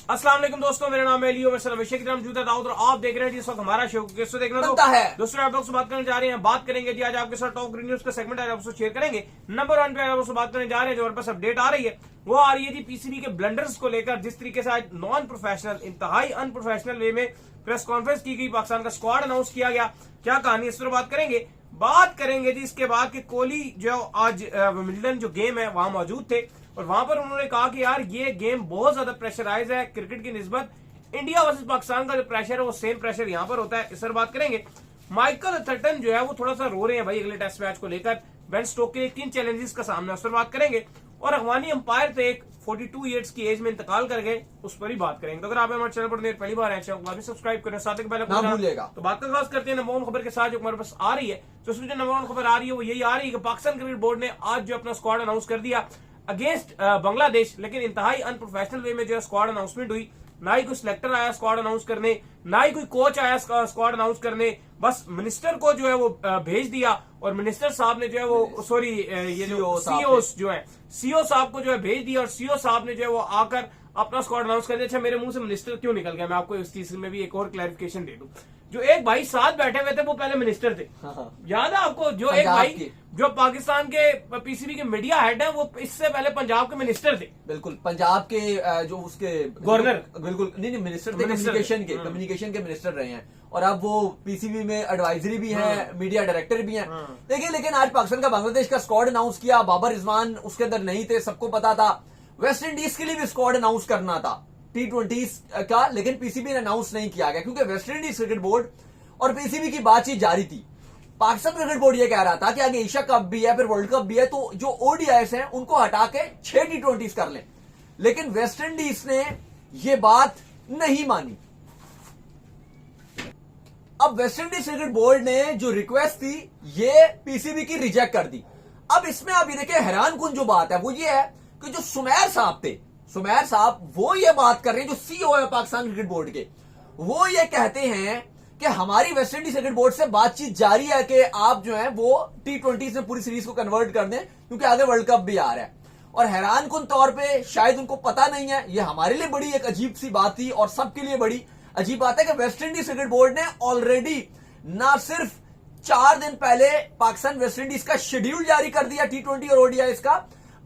अस्सलाम वालेकुम दोस्तों, मेरा नाम है लियो, मैं अभिषेक राम जूता दाऊद और आप देख रहे हैं जिस वक्त हमारा शो किससे देखना बनता है। दोस्तों आप लोग से बात करने जा रहे हैं, बात करेंगे जी आज आपके साथ टॉप ग्रीन न्यूज का सेगमेंट आज आपसे शेयर करेंगे। नंबर 1 पे आज आपसे बात करने जा रहे हैं, जो हमारे पास अपडेट आ रही है वो आ रही है जी पीसीबी के ब्लंडर्स को लेकर। जिस तरीके से आज नॉन प्रोफेशनल, इंतहाई अनप्रोफेशनल वे में प्रेस कॉन्फ्रेंस की गई, पाकिस्तान का स्क्वाड अनाउंस किया गया, क्या कहानी इस पर बात करेंगे जी। इसके बाद कि कोहली जो आज विंबलडन जो गेम है वहां मौजूद थे और वहां पर उन्होंने कहा कि यार ये गेम बहुत ज्यादा प्रेशराइज है क्रिकेट की निस्बत। इंडिया वर्सेस पाकिस्तान का जो प्रेशर है वो सेम प्रेशर यहां पर होता है। इस पर बात करेंगे। माइकल थर्टन जो है वो थोड़ा सा रो रहे हैं भाई अगले टेस्ट मैच को लेकर। बेन स्टोक के 3 चैलेंजेस का सामना, उस पर बात करेंगे। और अफगानी अंपायर थे एक 42 ईयर्स की एज में इंतकाल कर गए, उस पर ही बात करेंगे। तो अगर आप हमारे चैनल पर पहली बार आए सब्सक्राइब करें, साथ ही पहले भूलिएगा। तो बात का खास करते हैं नंबर 1 खबर के साथ जो हमारे पास आ रही है। तो उसमें जो नंबर 1 खबर आ रही है वो यही आ रही है कि पाकिस्तान क्रिकेट बोर्ड ने आज जो अपना स्क्वाड अनाउंस कर दिया अगेंस्ट बांग्लादेश, लेकिन इंतहाई अनप्रोफेशनल वे में जो स्क्वाड अनाउंसमेंट हुई। ना ही कोई सिलेक्टर आया स्क्वाड अनाउंस करने, ना ही कोई कोच आया स्क्वाड अनाउंस करने, बस मिनिस्टर को जो है वो भेज दिया और मिनिस्टर साहब ने जो है वो सॉरी ये जो सीओ जो है सीओ साहब को जो है भेज दिया और सीओ साहब ने जो है वो आकर अपना स्क्वाड अनाउंस कर दिया। अच्छा, मेरे मुंह से मिनिस्टर क्यों निकल गया, मैं आपको इस चीज में भी एक और क्लैरिफिकेशन दे दूं। जो एक भाई साथ बैठे हुए थे वो पहले मिनिस्टर थे, याद है आपको? जो एक भाई जो पाकिस्तान के पीसीबी के मीडिया हेड है वो इससे पहले पंजाब के मिनिस्टर थे। बिल्कुल, पंजाब के जो उसके गवर्नर, बिल्कुल नहीं मिनिस्टर थे, कम्युनिकेशन के मिनिस्टर रहे हैं और अब वो पीसीबी में एडवाइजरी भी हैं, मीडिया डायरेक्टर भी हैं। देखिए, लेकिन आज पाकिस्तान का बांग्लादेश का स्क्वाड अनाउंस किया। बाबर रिजवान उसके अंदर नहीं थे, सबको पता था। वेस्ट इंडीज के लिए भी स्क्वाड अनाउंस करना था T20 का, लेकिन पीसीबी ने अनाउंस नहीं किया गया क्योंकि वेस्ट इंडीज क्रिकेट बोर्ड और पीसीबी की बातचीत जारी थी। पाकिस्तान क्रिकेट बोर्ड ये कह रहा था कि आगे एशिया कप भी है, फिर वर्ल्ड कप भी है, तो जो ओडीआईएस हैं उनको हटा के 6 T20 कर लें। लेकिन वेस्ट इंडीज ने ये बात नहीं मानी। अब वेस्ट इंडीज क्रिकेट बोर्ड ने जो रिक्वेस्ट थी ये पीसीबी की रिजेक्ट कर दी। अब इसमें आप ये देखिए, हैरान कुन जो बात है वो ये है कि जो सुमेर साहब थे, सुमेर साहब वो ये बात कर रहे हैं, जो सीईओ है पाकिस्तान क्रिकेट बोर्ड के, वो ये कहते हैं कि हमारी वेस्ट इंडीज क्रिकेट बोर्ड से बातचीत जारी है कि आप जो है वो T20 में पूरी सीरीज को कन्वर्ट कर दें क्योंकि आगे वर्ल्ड कप भी आ रहा है। और हैरान कुन तौर पे शायद उनको पता नहीं है, ये हमारे लिए बड़ी एक अजीब सी बात थी और सबके लिए बड़ी अजीब बात है कि वेस्ट इंडीज क्रिकेट बोर्ड ने ऑलरेडी ना सिर्फ 4 दिन पहले पाकिस्तान वेस्ट इंडीज का शेड्यूल जारी कर दिया T20 और ओडीआईएस का,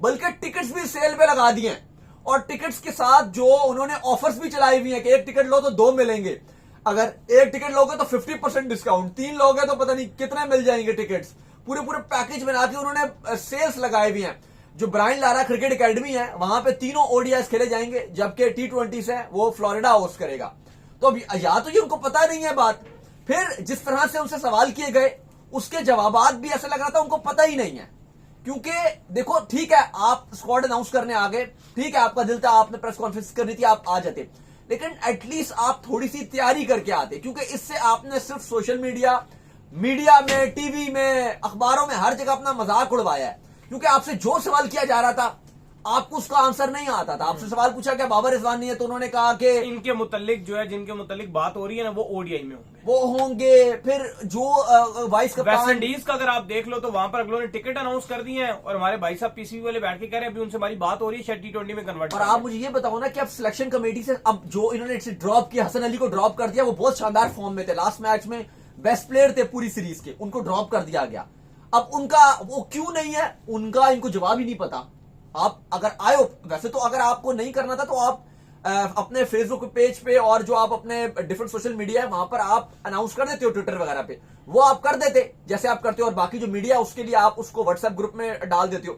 बल्कि टिकट्स भी सेल पे लगा दिए हैं। और टिकट्स के साथ जो उन्होंने ऑफर्स भी चलाई हुई है कि एक टिकट लो तो 2 मिलेंगे, अगर एक टिकट लोगे तो 50% डिस्काउंट, 3 लोगे तो पता नहीं कितने मिल जाएंगे टिकट्स। पूरे पैकेज बना के उन्होंने सेल्स लगाए हुए हैं। जो ब्रायन लारा क्रिकेट एकेडमी है वहां पे तीनों ओडीआईएस खेले जाएंगे, जबकि T20 है वो फ्लोरिडा होस्ट करेगा। तो अब या तो ये उनको पता नहीं है बात, फिर जिस तरह से उनसे सवाल किए गए उसके जवाबात भी ऐसा लग रहा था उनको पता ही नहीं है। क्योंकि देखो, ठीक है आप स्क्वाड अनाउंस करने आ गए, ठीक है आपका दिल था, आपने प्रेस कॉन्फ्रेंस करनी थी, आप आ जाते, लेकिन एटलीस्ट आप थोड़ी सी तैयारी करके आते। क्योंकि इससे आपने सिर्फ सोशल मीडिया में, टीवी में, अखबारों में हर जगह अपना मजाक उड़वाया है। क्योंकि आपसे जो सवाल किया जा रहा था आपको उसका आंसर नहीं आता था। आपसे सवाल पूछा क्या बाबर रिजवान नहीं है, तो उन्होंने कहा कि इनके मुतालिक जो है, जिनके मुतालिक बात हो रही है ना वो ओडीआई में होंगे। फिर जो वाइस कप्तान वेस्ट इंडीज का अगर आप देख लो तो वहां पर अगलों ने टिकट अनाउंस कर दिए हैं और हमारे भाई साहब पीसीबी वाले बैठ के कह रहे हैं अभी उनसे हमारी बात हो रही है शायद T20 में कन्वर्ट। और आप मुझे ये बताओ ना कि अब सिलेक्शन कमेटी से अब जो इन्होंने ड्रॉप किया, हसन अली को ड्रॉप कर दिया, वो बहुत शानदार फॉर्म में थे, लास्ट मैच में बेस्ट प्लेयर थे पूरी सीरीज के, उनको ड्रॉप कर दिया गया। अब उनका वो क्यों नहीं है उनका इनको जवाब ही नहीं पता। आप अगर आए हो, वैसे तो अगर आपको नहीं करना था तो आप अपने फेसबुक पेज पे और जो आप अपने डिफरेंट सोशल मीडिया है वहां पर आप अनाउंस कर देते हो, ट्विटर वगैरह पे वो आप कर देते जैसे आप करते हो, और बाकी जो मीडिया उसके लिए आप उसको व्हाट्सएप ग्रुप में डाल देते हो,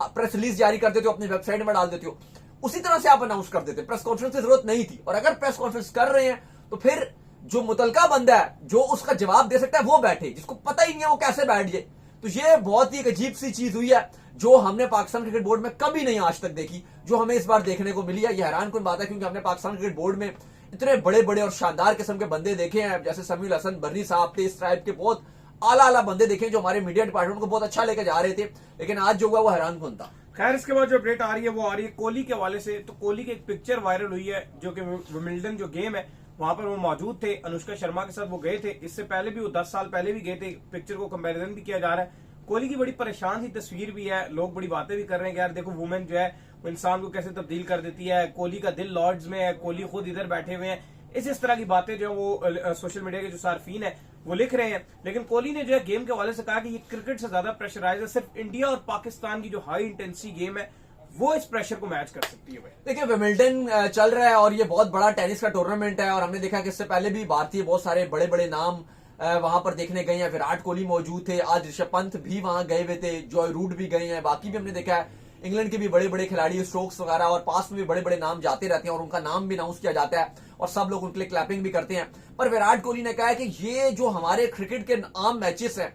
प्रेस रिलीज जारी कर देते हो, अपनी वेबसाइट में डाल देते हो, उसी तरह से आप अनाउंस कर देते। प्रेस कॉन्फ्रेंस की जरूरत नहीं थी। और अगर प्रेस कॉन्फ्रेंस कर रहे हैं तो फिर जो मुतलका बंदा है जो उसका जवाब दे सकता है वो बैठे, जिसको पता ही नहीं है वो कैसे बैठ जाए। तो ये बहुत ही एक अजीब सी चीज हुई है जो हमने पाकिस्तान क्रिकेट बोर्ड में कभी नहीं आज तक देखी, जो हमें इस बार देखने को मिली है। ये हैरान कुन बात है क्योंकि हमने पाकिस्तान क्रिकेट बोर्ड में इतने बड़े बड़े और शानदार किस्म के बंदे देखे हैं, जैसे समीउल हसन बर्री साहब थे, इस टाइप के बहुत आला बंदे देखे जो हमारे मीडिया डिपार्टमेंट को बहुत अच्छा लेकर जा रहे थे, लेकिन आज जो हुआ वो हैरान कुन था। खैर, इसके बाद जो अपडेट आ रही है वो आ रही है कोहली के हवाले से। तो कोहली की एक पिक्चर वायरल हुई है जो कि विंबलडन जो गेम है वहां पर वो मौजूद थे, अनुष्का शर्मा के साथ वो गए थे। इससे पहले भी वो 10 साल पहले भी गए थे। पिक्चर को कंपैरिजन भी किया जा रहा है। कोहली की बड़ी परेशान सी तस्वीर भी है, लोग बड़ी बातें भी कर रहे हैं कि यार देखो वुमेन जो है वो इंसान को कैसे तब्दील कर देती है। कोहली का दिल लॉर्ड्स में है, कोहली खुद इधर बैठे हुए हैं। इस तरह की बातें जो वो सोशल मीडिया के जो सार्फिन है वो लिख रहे हैं। लेकिन कोहली ने जो है गेम के हवाले से कहा कि ये क्रिकेट से ज्यादा प्रेशराइज है, सिर्फ इंडिया और पाकिस्तान की जो हाई इंटेंसिटी गेम है वो इस प्रेशर को मैच कर सकती है। भाई देखिए, विमिल्टन चल रहा है और ये बहुत बड़ा टेनिस का टूर्नामेंट है और हमने देखा कि इससे पहले भी भारतीय बहुत सारे बड़े बड़े नाम वहां पर देखने गए हैं। विराट कोहली मौजूद थे, आज ऋषभ पंत भी वहां गए हुए थे, जॉय रूट भी गए हैं, बाकी भी हमने देखा है इंग्लैंड के भी बड़े बड़े खिलाड़ी, स्टोक्स वगैरह, और पास में भी बड़े बड़े नाम जाते रहते हैं और उनका नाम भी अनाउंस किया जाता है और सब लोग उनके लिए क्लैपिंग भी करते हैं। पर विराट कोहली ने कहा है कि ये जो हमारे क्रिकेट के आम मैचेस हैं,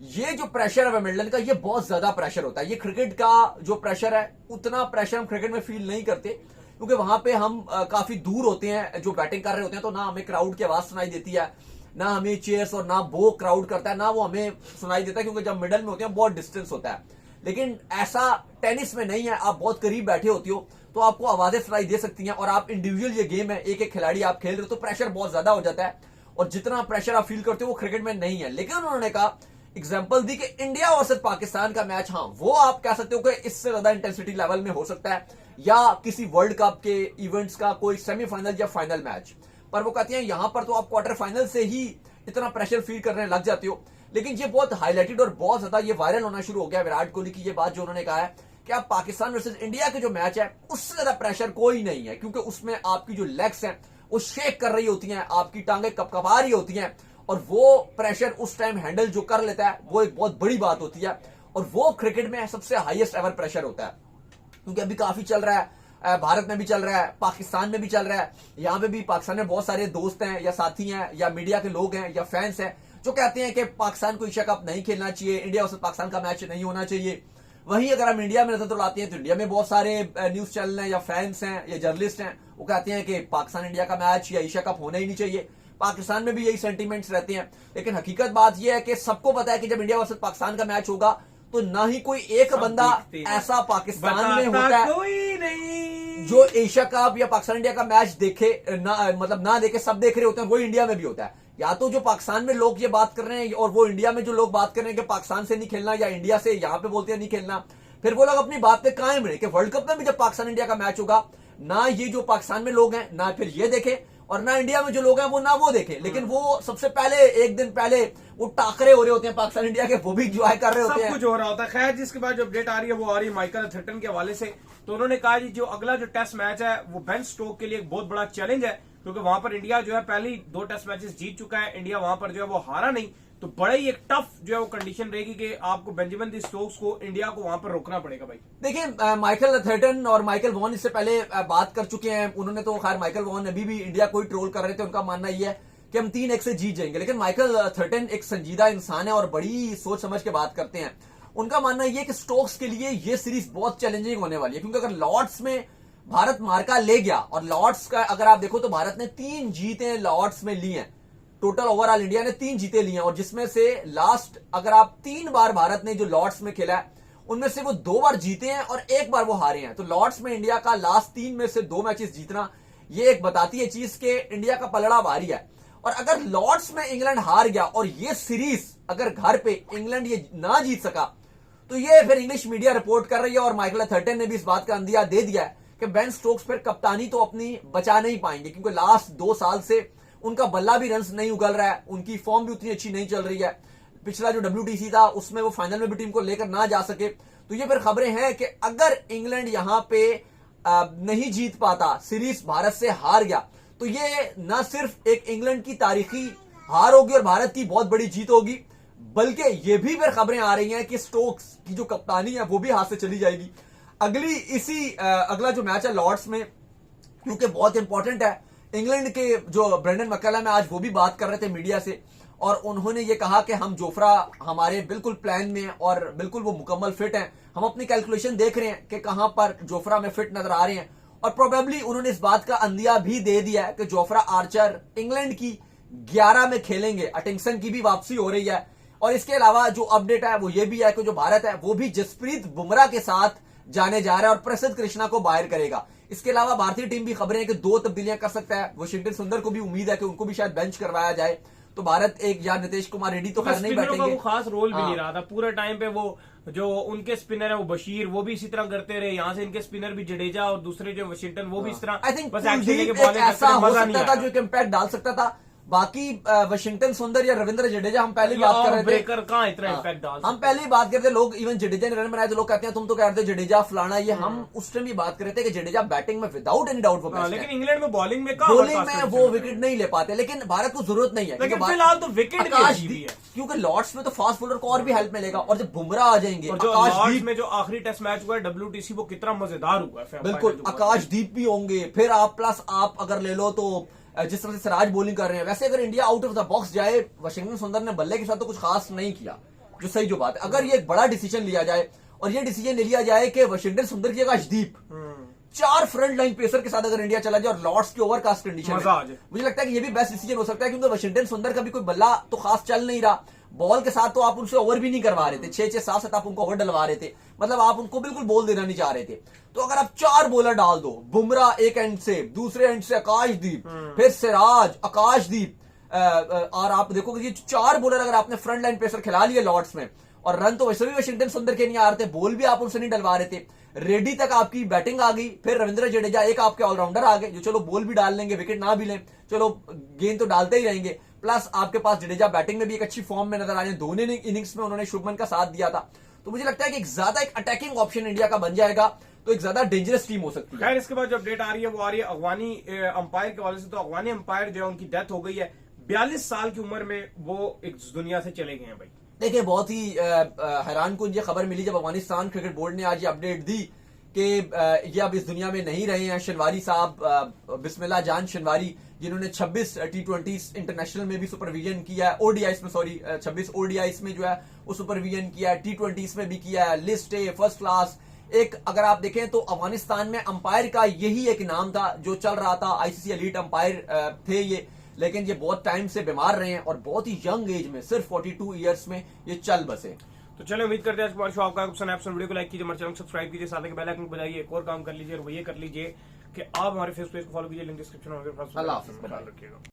ये जो प्रेशर है विमिल्टन का, ये बहुत ज्यादा प्रेशर होता है। ये क्रिकेट का जो प्रेशर है, उतना प्रेशर हम क्रिकेट में फील नहीं करते क्योंकि वहां पे हम काफी दूर होते हैं, जो बैटिंग कर रहे होते हैं, तो ना हमें क्राउड की आवाज सुनाई देती है, ना हमें चेयर्स, और ना वो क्राउड करता है, ना वो हमें सुनाई देता है क्योंकि जब मिडल में होते हैं बहुत डिस्टेंस होता है। लेकिन ऐसा टेनिस में नहीं है, आप बहुत करीब बैठे होती हो तो आपको आवाजें सुनाई दे सकती हैं और आप इंडिविजुअल, ये गेम है, एक एक खिलाड़ी आप खेल रहे हो तो प्रेशर बहुत ज्यादा हो जाता है और जितना प्रेशर आप फील करते हो वो क्रिकेट में नहीं है। लेकिन उन्होंने कहा, एग्जाम्पल दी कि इंडिया वर्सेस पाकिस्तान का मैच, हाँ वो आप कह सकते हो कि इससे ज्यादा इंटेंसिटी लेवल में हो सकता है, या किसी वर्ल्ड कप के इवेंट्स का कोई सेमीफाइनल या फाइनल मैच। पर वो कहती हैं यहां पर तो आप क्वार्टर फाइनल से ही इतना प्रेशर फील करने लग जाते हो। लेकिन ये बहुत हाईलाइटेड और बहुत ज्यादा ये वायरल होना शुरू हो गया विराट कोहली की ये बात जो उन्होंने कहा है कि आप पाकिस्तान वर्सेस इंडिया के जो मैच है उससे ज्यादा प्रेशर कोई नहीं है, क्योंकि उसमें आपकी जो लेग्स हैं वो शेक कर रही होती हैं, आपकी टांगें कपकपा रही होती हैं और वो प्रेशर उस टाइम हैंडल जो कर लेता है वो एक बहुत बड़ी बात होती है और वो क्रिकेट में सबसे हाईएस्ट एवर प्रेशर होता है। क्योंकि अभी काफी चल रहा है, भारत में भी चल रहा है, पाकिस्तान में भी चल रहा है, यहाँ पे भी पाकिस्तान में बहुत सारे दोस्त हैं या साथी हैं या मीडिया के लोग हैं या फैंस हैं जो कहते हैं कि पाकिस्तान को एशिया कप नहीं खेलना चाहिए, इंडिया वर्सेस पाकिस्तान का मैच नहीं होना चाहिए। वहीं अगर हम इंडिया में नजर दौड़ाते हैं तो इंडिया में बहुत सारे न्यूज चैनल हैं या फैंस हैं या जर्नलिस्ट हैं, वो कहते हैं कि पाकिस्तान इंडिया का मैच या एशिया कप होना ही नहीं चाहिए। पाकिस्तान में भी यही सेंटीमेंट्स रहते हैं। लेकिन हकीकत बात यह है कि सबको पता है कि जब इंडिया वर्सेस पाकिस्तान का मैच होगा तो ना ही कोई एक बंदा ऐसा पाकिस्तान में होता है कोई नहीं जो एशिया कप या पाकिस्तान इंडिया का मैच देखे ना, मतलब ना देखे, सब देख रहे होते हैं, वो इंडिया में भी होता है। या तो जो पाकिस्तान में लोग ये बात कर रहे हैं और वो इंडिया में जो लोग बात कर रहे हैं कि पाकिस्तान से नहीं खेलना या इंडिया से यहाँ पे बोलते हैं नहीं खेलना, फिर वो लोग अपनी बात पे कायम रहे कि वर्ल्ड कप में भी जब पाकिस्तान इंडिया का मैच होगा ना ये जो पाकिस्तान में लोग हैं ना फिर ये देखे और ना इंडिया में जो लोग हैं वो ना वो देखे। लेकिन वो सबसे पहले एक दिन पहले वो टाकरे हो रहे होते हैं पाकिस्तान इंडिया के, वो भी एंजॉय कर रहे होते हैं, सब कुछ हो रहा होता है। खैर, जिसके बाद जो अपडेट आ रही है वो आ रही है माइकल एथरटन के हवाले से। तो उन्होंने कहा जी जो अगला जो टेस्ट मैच है वो बेन स्टोक के लिए एक बहुत बड़ा चैलेंज है, क्योंकि वहां पर इंडिया जो है पहले ही 2 टेस्ट मैचेस जीत चुका है, इंडिया वहां पर जो है वो हारा नहीं, तो बड़ा ही एक टफ जो है वो कंडीशन रहेगी कि आपको बेंजामिन दी स्टोक्स को इंडिया को वहां पर रोकना पड़ेगा। भाई देखिए, माइकल एथरटन और माइकल वॉन इससे पहले बात कर चुके हैं। उन्होंने तो खैर माइकल वॉन अभी भी इंडिया को ही ट्रोल कर रहे थे, उनका मानना यह है कि हम 3-1 से जीत जाएंगे। लेकिन माइकल एथरटन एक संजीदा इंसान है और बड़ी सोच समझ के बात करते हैं। उनका मानना यह है कि स्टोक्स के लिए यह सीरीज बहुत चैलेंजिंग होने वाली है, क्योंकि अगर लॉर्ड्स में भारत मार्का ले गया, और लॉर्ड्स का अगर आप देखो तो भारत ने 3 जीतें लॉर्ड्स में ली हैं, टोटल ओवरऑल इंडिया ने 3 जीते लिए हैं और जिसमें से लास्ट अगर आप 3 बार भारत ने जो लॉर्ड्स में खेला है उनमें से वो 2 बार जीते हैं और 1 बार वो हारे हैं। तो लॉर्ड्स में इंडिया का लास्ट 3 में से 2 मैचेस जीतना ये एक बताती है चीज के इंडिया का पलड़ा भारी है। और अगर लॉर्ड्स में इंग्लैंड हार गया और ये सीरीज अगर घर पे इंग्लैंड ये ना जीत सका तो ये फिर इंग्लिश मीडिया रिपोर्ट कर रही है और माइकल एथरटन ने भी इस बात का अंदिया दे दिया है कि बेन स्टोक्स फिर कप्तानी तो अपनी बचा नहीं पाएंगे, क्योंकि लास्ट 2 साल से उनका बल्ला भी रन्स नहीं उगल रहा है, उनकी फॉर्म भी उतनी अच्छी नहीं चल रही है। पिछला जो WTC था उसमें वो फाइनल में भी टीम को लेकर ना जा सके। तो ये फिर खबरें हैं कि अगर इंग्लैंड यहां पे नहीं जीत पाता, सीरीज भारत से हार गया, तो ये ना सिर्फ एक इंग्लैंड की तारीखी हार होगी और भारत की बहुत बड़ी जीत होगी, बल्कि ये भी फिर खबरें आ रही हैं कि स्टोक्स की जो कप्तानी है वो भी हाथ से चली जाएगी। अगला जो मैच है लॉर्ड्स में, क्योंकि बहुत इंपॉर्टेंट है, इंग्लैंड के जो ब्रेंडन मैकलम है आज वो भी बात कर रहे थे मीडिया से और उन्होंने ये कहा कि हम जोफ्रा हमारे बिल्कुल प्लान में और बिल्कुल वो मुकम्मल फिट हैं। हम अपनी कैलकुलेशन देख रहे हैं कि कहां पर जोफ्रा में फिट नजर आ रहे हैं और प्रोबेबली उन्होंने इस बात का अंदिया भी दे दिया है कि जोफ्रा आर्चर इंग्लैंड की 11 में खेलेंगे। अटिंगसन की भी वापसी हो रही है और इसके अलावा जो अपडेट है वो ये भी है कि जो भारत है वो भी जसप्रीत बुमराह के साथ जाने जा रहा है और प्रसिद्ध कृष्णा को बाहर करेगा। इसके अलावा भारतीय टीम भी खबरें हैं कि 2 तब्दीलियां कर सकता है। वाशिंगटन सुंदर को भी उम्मीद है कि उनको भी शायद बेंच करवाया जाए। तो भारत एक या नीतीश कुमार रेड्डी तो खैर नहीं स्पिनरों का बैठेंगे। वो खास रोल भी हाँ। नहीं रहा था पूरा टाइम पे। वो जो उनके स्पिनर है वो बशीर, वो भी इसी तरह करते रहे। यहाँ से इनके स्पिनर भी जडेजा और दूसरे जो वाशिंगटन वो भी इस तरह आई थिंक बस एक्शन लेके कुलदीप एक बॉलिंग ऐसा करते हो मजा नहीं सकता था आया। जो एक इम्पैक्ट डाल सकता था। बाकी वाशिंगटन सुंदर या रविंद्र जडेजा हम पहले ही बात कर रहे थे, ब्रेकर कहाँ इतना हाँ, इम्पैक्ट डाल हम पहले ही बात करते लोग इवन जडेजा ने रन बनाए तो लोग कहते हैं तुम तो कह रहे थे जडेजा फलाना ये, हम उस टाइम भी बात कर रहे थे कि जडेजा बैटिंग में विदाउट एनी डाउट वो हाँ, बेस्ट लेकिन है। इंग्लैंड में बॉलिंग में कहाँ बॉलिंग world-class में condition वो है। विकेट नहीं ले पाते, लेकिन भारत को जरूरत नहीं है। लेकिन क्योंकि फिलहाल तो विकेट भी आकाश अजीब ही दीप, है। क्योंकि लॉर्ड्स में तो फास्ट बॉलर को और भी हेल्प मिलेगा, और जब बुमराह आ जाएंगे, और जो आकाशदीप लॉर्ड्स में जो आखिरी टेस्ट मैच हुआ है WTC वो कितना मजेदार हुआ है। बिल्कुल आकाशदीप भी होंगे, फिर आप प्लस आप अगर ले लो तो जिस तरह से सिराज बॉलिंग कर रहे हैं, वैसे अगर India out of the box जाए, वाशिंगटन सुंदर ने बल्ले के साथ तो कुछ खास नहीं किया, जो सही जो बात है। अगर ये एक बड़ा डिसीजन लिया जाए और ये डिसीजन ले लिया जाए कि वाशिंगटन सुंदर की आकाशदीप 4 फ्रंट लाइन पेसर के साथ अगर इंडिया चला जाए और लॉर्ड्स की ओवरकास्ट कंडीशन मजा आ जाए, मुझे लगता है कि ये भी बेस्ट डिसीजन हो सकता है, क्योंकि वाशिंगटन सुंदर का भी कोई बल्ला तो खास चल नहीं रहा, बॉल के साथ तो आप उनसे ओवर भी नहीं करवा रहे थे, 6-6 7-7 आप उनको ओवर डलवा रहे थे, मतलब आप उनको बिल्कुल बॉल देना नहीं चाह रहे थे। तो अगर आप 4 बॉलर डाल दो, बुमराह एक एंड से, दूसरे एंड से आकाशदीप, फिर सिराज, आकाशदीप, और आप देखोगे ये 4 बॉलर अगर आपने फ्रंट लाइन पेसर खिला लिए लॉर्ड्स में, और रन तो वैसे भी वाशिंगटन सुंदर के नहीं आ रहे थे, बॉल भी आप उनसे नहीं डलवा रहे थे, रेडी तक आपकी बैटिंग आ गई, फिर रविंद्र जडेजा एक आपके ऑलराउंडर आ गए जो चलो बॉल भी डाल लेंगे, विकेट ना भी लें, चलो गेंद तो डालते ही रहेंगे, प्लस आपके पास जडेजा बैटिंग में भी एक अच्छी फॉर्म में नजर आ रहे हैं, दोनों इनिंग्स में उन्होंने शुभमन का साथ दिया था। तो मुझे लगता है कि एक अटैकिंग ऑप्शन इंडिया का बन जाएगा, तो एक ज्यादा डेंजरस टीम हो सकती है। खैर इसके बाद जो अपडेट आ रही है वो आ रही है अफगानी अंपायर के हवाले से। तो अफगानी अंपायर जो है उनकी डेथ हो गई है, 42 साल की उम्र में वो इस दुनिया से चले गए हैं भाई। देखिए बहुत ही हैरान कुन ये खबर मिली जब अफगानिस्तान क्रिकेट बोर्ड ने आज ये अपडेट दी कि ये अब इस दुनिया में नहीं रहे हैं। शनवारी साहब, बिस्मिल्लाह जान शनवारी, जिन्होंने 26 T20 इंटरनेशनल में भी सुपरविजन किया है, ओडीआईस में 26 ओडीआईस में जो है वो सुपरविजन किया है, T20 में भी किया है, लिस्ट ए फर्स्ट क्लास। एक अगर आप देखें तो अफगानिस्तान में अंपायर का यही एक नाम था जो चल रहा था, आईसीसी एलीट अंपायर थे ये, लेकिन ये बहुत टाइम से बीमार रहे हैं और बहुत ही यंग एज में, सिर्फ 42 ईयर्स में ये चल बसे। तो चलो उम्मीद करते हैं आज हमारे शो आपका पसंद है। वीडियो को लाइक कीजिए, हमारे चैनल को सब्सक्राइब कीजिए, साथ ही बेल आइकन को बजाइए। एक और काम कर लीजिए और वो ये कर लीजिए कि आप हमारे फेसबुक पेज को फॉलो कीजिए, लिंक डिस्क्रिप्शन में। अल्लाह हाफिज़। ख्याल रखिएगा।